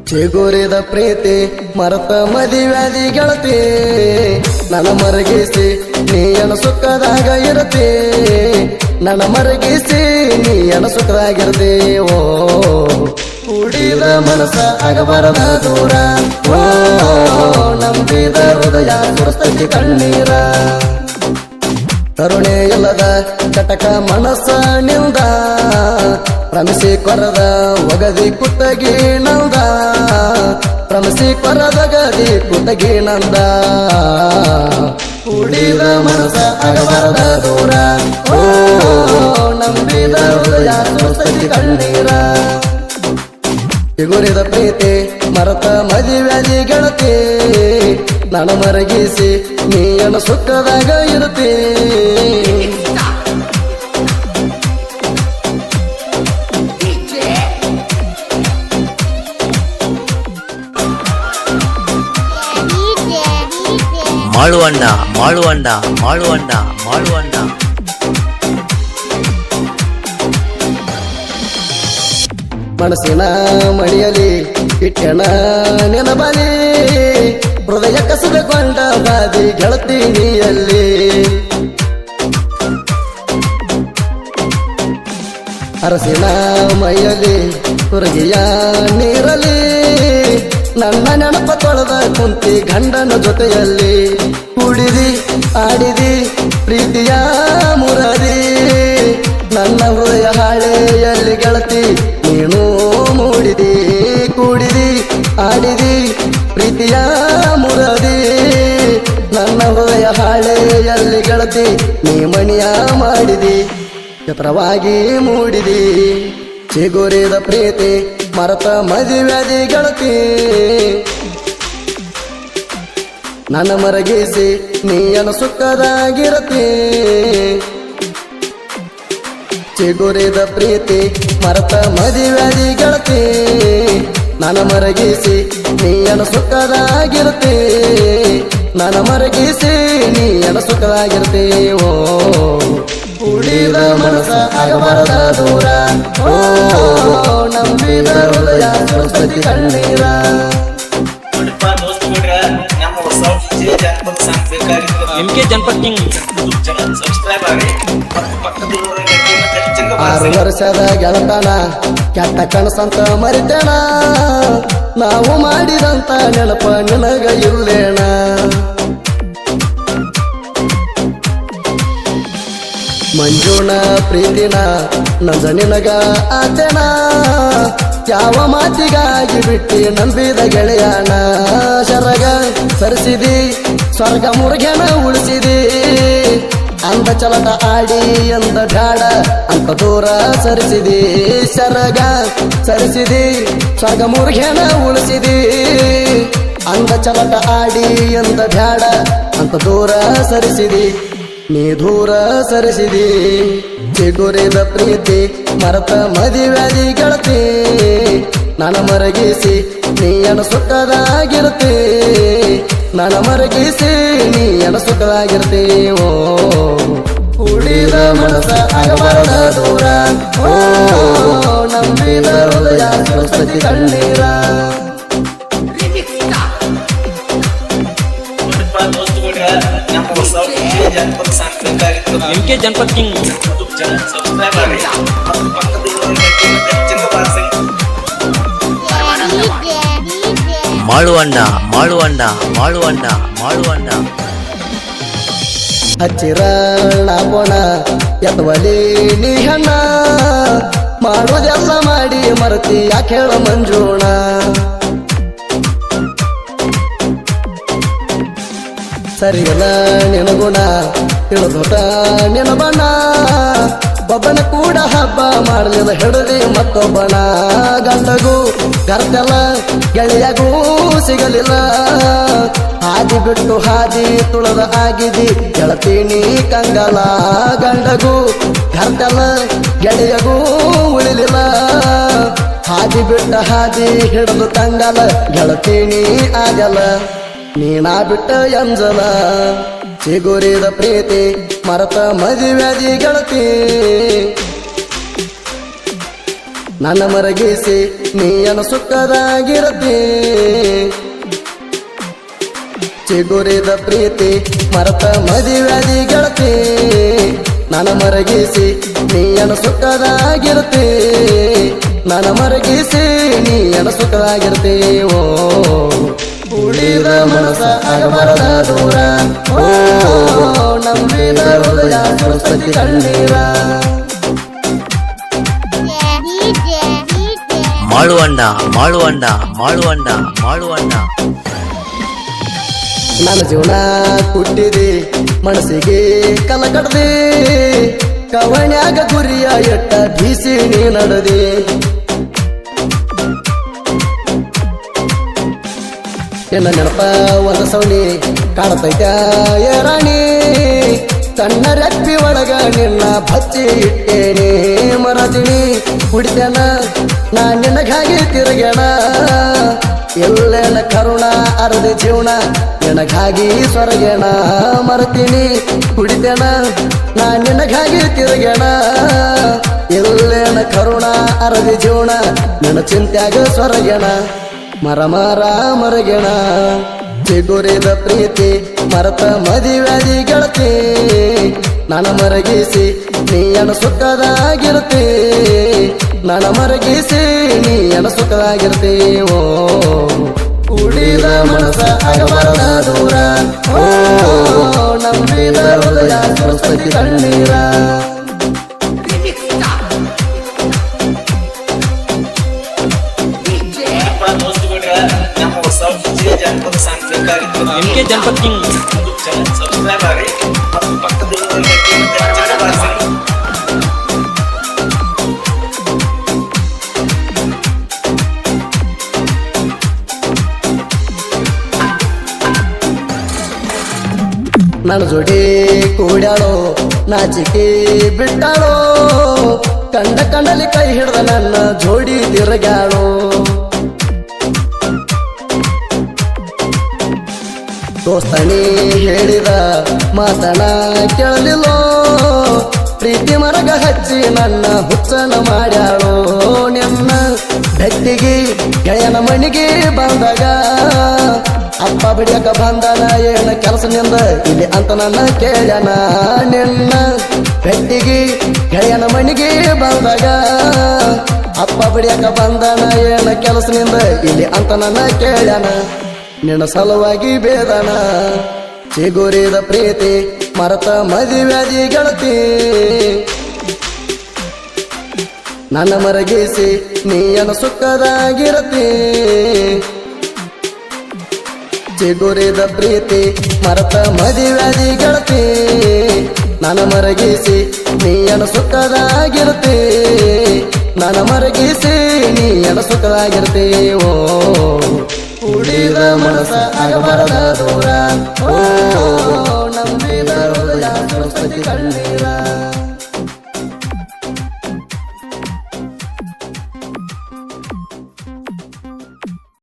ಚಿಗುರಿದ ಪ್ರೀತಿ ಮರತ ಮದಿವ್ಯಾದಿ ಗೆಳತಿ ನನ್ನ ಮರಗಿಸಿ ನೀಯನ ಸುಖದಾಗ ಇರತಿ ನನ್ನ ಮರಗಿಸಿ ನೀಯನ ಸುಖದಾಗಿರತಿ ಓ ಕುಡಿದ ಮನಸ ಆಗಬಾರದ ದೂರ ಓ ನಂಬಿದ ಹೃದಯ ಸುರಸ್ತೈತಿ ಕಣ್ಣೀರ ಕರುಣೆ ಇಲ್ಲದ ಕಟಕ ಮನಸ್ಸ ನಿಲ್ದ ಪ್ರಮಿಸಿ ಕೊರದ ಒಗದಿ ಕುತ್ತಗಿ ನಂದ ಪ್ರಮಿಸಿ ಕೊರದ ಗದಿ ಕುತ್ತಗಿ ನಂದ ಕುಡಿದ ಮನಸ್ಸ ಆಗಬಾರದ ದೂರ ಓ ನಂಬಿದ ಹೃದಯ ಸುರಸ್ತೈತಿ ಕಣ್ಣೀರ ಚಿಗುರಿದ ಪ್ರೀತಿ ಮರತ ಮದಿವ್ಯಾದಿ ಗೆಳತಿ ನನ್ನ ಮರಗಿಸಿ ನೀಯನ ಸುಖದಾಗ ಇರುತ್ತಿ ಮಾಳುವಣ್ಣ ಮಾಳುವಣ್ಣ ಮಾಳುವಣ್ಣ ಮಾಳುವಣ್ಣ ಮನಸ್ಸಿನ ಮಣಿಯಲಿ ಇಟ್ಟಣ ನೆನಬಲಿ ಹೃದಯ ಕಸದಕೊಂಡ ಬಾದಿ ಗೆಳತಿ ನೀಯಲ್ಲಿ ಅರಸಿನ ಮೈಯಲ್ಲಿ ಹುರುಗಿಯ ನೀರಲಿ ನನ್ನ ನೆನಪ ತೊಳೆದ ಕುಂತಿ ಗಂಡನ ಜೊತೆಯಲ್ಲಿ ಕುಡಿದಿ ಆಡಿದಿ ಪ್ರೀತಿಯ ಮುರದಿ ನನ್ನ ಹೃದಯ ಹಾಳೆಯಲ್ಲಿ ಗೆಳತಿ ನೀನು ಮೂಡಿದಿ ಕೂಡಿದಿ ಆಡಿದಿ ಪ್ರೀತಿಯ ಮುರದಿ ನನ್ನ ಹೃದಯ ಹಾಳೆಯಲ್ಲಿ ಗೆಳತಿ ನೀ ಮಣಿಯ ಮಾಡಿದಿ ಚಿತ್ರವಾಗಿ ಮೂಡಿದಿ ಚಿಗುರಿದ ಪ್ರೀತಿ ಮರತ ಮದಿವ್ಯಾದಿ ಗೆಳತಿ ನನ್ನ ಮರಗಿಸಿ ನೀಯನ ಸುಖದಾಗಿರತಿ ಚಿಗುರಿದ ಪ್ರೀತಿ ಮರತ ಮದಿವ್ಯಾದಿ ಗೆಳತಿ ನನ್ನ ಮರಗಿಸಿ ನೀಯನ ಸುಖದಾಗಿರತಿ ನನ್ನ ಮರಗಿಸಿ ನೀಯನ ಸುಖದಾಗಿರತಿ ಓ ಕುಡಿದ ಮನಸ ಆಗಬಾರದ ದೂರ ಓ ನಂಬಿದ ಹೃದಯ ಸುರಸ್ತೈತಿ ಕಣ್ಣೀರ MK ಜನಪದ ಕಿಂಗ್ 6 ವರ್ಷದ ಗೆಳತನ ಕೆಟ್ಟ ಕನಸಂತ ಮರಿತೇಣ ನಾವು ಮಾಡಿದಂತ ನೆನಪ ನಿನಗ ಇಲ್ಲೇಣ ಮಂಜುನ ಪ್ರೀತಿನ ನಂದ ನಿನಗ ಆತೇಣ ಯಾವ ಮಾತಿಗಾಗಿ ಬಿಟ್ಟಿ ನಂಬಿದ ಗೆಳೆಯನ ಶರಗ ಸರಿಸಿದಿ ಸ್ವರ್ಗ ಮುರುಘನ ಉಳಿಸಿದಿ ಅಂದ ಚಲಟ ಆಡಿ ಅಂದ ಬ್ಯಾಡ ಅಂತ ದೂರ ಸರಿಸಿದಿ ಶರಗ ಸರಿಸಿದಿ ಸ್ವರ್ಗ ಮುರುಘನ ಉಳಿಸಿದಿ ಅಂದ ಚಲಟ ಆಡಿ ಅಂದ ಬ್ಯಾಡ ಅಂತ ದೂರ ಸರಿಸಿದಿ ನೀ ದೂರ ಸರಿಸಿದಿ ಚಿಗುರಿದ ಪ್ರೀತಿ ಮರತ ಮದಿವ್ಯಾದಿ ಗೆಳತಿ ನನ್ನ ಮರಗಿಸಿ ನೀಯನ ಸುಖದಾಗಿರತಿ ನನ್ನ ಮರಗಿಸಿ ನೀಯನ ಸುಖದಾಗಿರತಿ ಓ ಕುಡಿದ ಮನಸ ಆಗಬಾರದ ದೂರ ಓ ನಂಬಿದ ಹೃದಯ ಸುರಸ್ತೈತಿ ಕಣ್ಣೀರ MK ಜನಪದ ಕಿಂಗ್ ಮಾಳುವಣ್ಣ ಮಾಳುವಣ್ಣ ಮಾಳುವಣ್ಣ ಮಾಳುವಣ್ಣ ಹಚ್ಚಿರ ನಾಪೋಣ ಎತ್ತವಲಿ ನೀ ಹಣ್ಣ ಮಾಡೋದೆಲ್ಲ ಮಾಡಿ ಮರತಿ ಯಾಕೆ ಹೇಳ ಮಂಜೋಣ ಸರಿಯಲ್ಲ ನಿನಗುಣ ತಿಳಿದೋಟ ನಿನ ಬಣ್ಣ ಒಬ್ಬನ ಕೂಡ ಹಬ್ಬ ಮಾಡಲಿಲ್ಲ ಹಿಡದಿ ಮತ್ತೊಬ್ಬನ ಗಂಡಗೂ ಕರ್ತಲ್ಲ ಗೆಳೆಯಗೂ ಸಿಗಲಿಲ್ಲ ಹಾದಿ ಬಿಟ್ಟು ಹಾದಿ ತುಳದ ಆಗಿದಿ ಗೆಳತೀನಿ ಕಂಗಲ ಗಂಡಗೂ ಕರ್ತಲ್ಲ ಗೆಳೆಯಗೂ ಉಳಿಲಿಲ್ಲ ಹಾದಿ ಬಿಟ್ಟ ಹಾದಿ ಹಿಡಿದು ಕಂಗಲ ಗೆಳತೀನಿ ಆಗಲ್ಲ ನೀನಾ ಬಿಟ್ಟ ಎಂಜಲ ಚಿಗುರಿದ ಪ್ರೀತಿ ಮರತ ಮದಿವ್ಯಾದಿ ಗೆಳತಿ ನನ್ನ ಮರಗಿಸಿ ನೀಯನ ಸುಖದಾಗಿರತಿ ಚಿಗುರಿದ ಪ್ರೀತಿ ಮರತ ಮದುವ್ಯಾದಿ ಗೆಳತಿ ನನ್ನ ಮರಗಿಸಿ ನೀಯನ ಸುಖದಾಗಿರತಿ ನನ್ನ ಮರಗಿಸಿ ನೀಯನ ಸುಖದಾಗಿರತಿ ಓ ಉಳಿದ ಮನಸ ಆಗಬಾರದ ದೂರ ಓ ನಂಬಿದ ಹೃದಯ ಸರಸ್ವತಿ ಕಣ್ಣೀರ ಮಾಳುವಂಡ ಮಾಳುವಂಡ ಮಾಳುವಂಡ ಮಾಳುವಂಡ ನನ್ನ ಜೀವನ ಕುಟ್ಟಿದೆ ಮನಸ್ಸಿಗೆ ಕಲ ಕಡ್ದೆ ಕವಣ್ಯಾಗ ಗುರಿಯ ಎಟ್ಟ ಬೀಸಿ ನೀ ನಡೆದೆ ನಿನ್ನ ನೆನಪ ಒಂದು ಸೌನಿ ಕಾಣತೈತ ರಾಣಿ ಕಣ್ಣ ರೆಪ್ಪಿ ಒಳಗ ನಿನ್ನ ಬಚ್ಚಿ ಇಟ್ಟೇನೆ ಮರದಿನಿ ಕುಡಿತೇನ ನಾ ನಿನಗಾಗಿ ತಿರುಗೇಣ ಎಲ್ಲೇನ ಕರುಣ ಅರ್ಧ ಜೀವನ ನಿನಗಾಗಿ ಸ್ವರ್ಗೇಣ ಮರತೀನಿ ಕುಡಿತೇನ ನಾ ನಿನಗಾಗಿ ತಿರುಗೇಣ ಎಲ್ಲೇನ ಕರುಣ ಅರ್ಧ ಜೀವನ ನಿನ್ನ ಚಿಂತ್ಯಾಗ ಸ್ವರ್ಗೇಣ ಮರ ಮರ ಮರಗೆಣ ಚಿಗುರಿದ ಪ್ರೀತಿ ಮರತ ಮದುವ್ಯಾದಿ ಗೆಳತಿ ನನ್ನ ಮರಗಿಸಿ ನೀಯನ ಸುಖದಾಗಿರ್ತಿ ನನ್ನ ಮರಗಿಸಿ ನೀಯನ ಸುಖದಾಗಿರ್ತಿ ಓ ಉಳಿದ ಮನಸ ಆಗಬಾರದ ದೂರ ಓ ನಂಬಿದ ಹೃದಯ ಸರಸ್ವತಿ ಕಣ್ಣೀರ MK ಜನಪದ ಕಿಂಗ್ ಸಬ್ಸ್ಕ್ರೈಬ್ ಆಗಿ ಮತ್ತು ಪಕ್ಕದಲ್ಲಿ ನನ್ನ ಜೋಡಿ ಕೂಡ್ಯಾಳೋ ನಾಚಿಕೆ ಬಿಟ್ಟಾಳೋ ಕಂಡ ಕಂಡಲಿ ಕೈ ಹಿಡ್ದ ನನ್ನ ಜೋಡಿ ತಿರುಗಾಳೋ ದೋಸ್ತನಿ ಹೇಳಿದ ಮಾತನ ಕೇಳಲಿಲ್ಲೋ ಪ್ರೀತಿ ಮರಗ ಹಚ್ಚಿ ನನ್ನ ಹುಚ್ಚನ ಮಾಡ್ಯಾಳೋ ನಿನ್ನ ಬೆಟ್ಟಿಗೆ ಗೆಳೆಯನ ಮಣಿಗೆ ಬಂದಾಗ ಅಪ್ಪ ಬಿಡಿಯಕ ಬಂದನ ಏನ ಕೆಲಸನಿಂದ ಇಲ್ಲಿ ಅಂತ ನನ್ನ ಕೇಳ್ಯಾನ ನಿನ್ನ ಬೆಟ್ಟಿಗೆ ಗೆಳೆಯನ ಮಣಿಗೆ ಬಂದಾಗ ಅಪ್ಪ ಬಿಡಿಯಕ ಬಂದನ ಏನ ಕೆಲಸನಿಂದ ಇಲ್ಲಿ ಅಂತ ನನ್ನ ಕೇಳ್ಯಾನ ನಿನ್ನ ಸಲುವಾಗಿ ಬೇದನ ಚಿಗುರಿದ ಪ್ರೀತಿ ಮರತ ಮದುವ್ಯಾದಿ ಗೆಳತಿ ನನ್ನ ಮರಗಿಸಿ ನೀಯನ ಸುಖದಾಗಿರತಿ ಚಿಗುರಿದ ಪ್ರೀತಿ ಮರತ ಮದುವ್ಯಾದಿ ಗೆಳತಿ ನನ್ನ ಮರಗಿಸಿ ನೀಯನ ಸುಖದಾಗಿರತಿ ನನ್ನ ಮರಗಿಸಿ ನೀಯನ ಸುಖದಾಗಿರತಿ ಓ ಉಳಿದ ಮನಸ ಆಗಬಾರದ ದೂರ ಓ ನಂಬಿದ ಹೃದಯ ಸರಸ್ವತಿ ಕಣ್ಣೀರ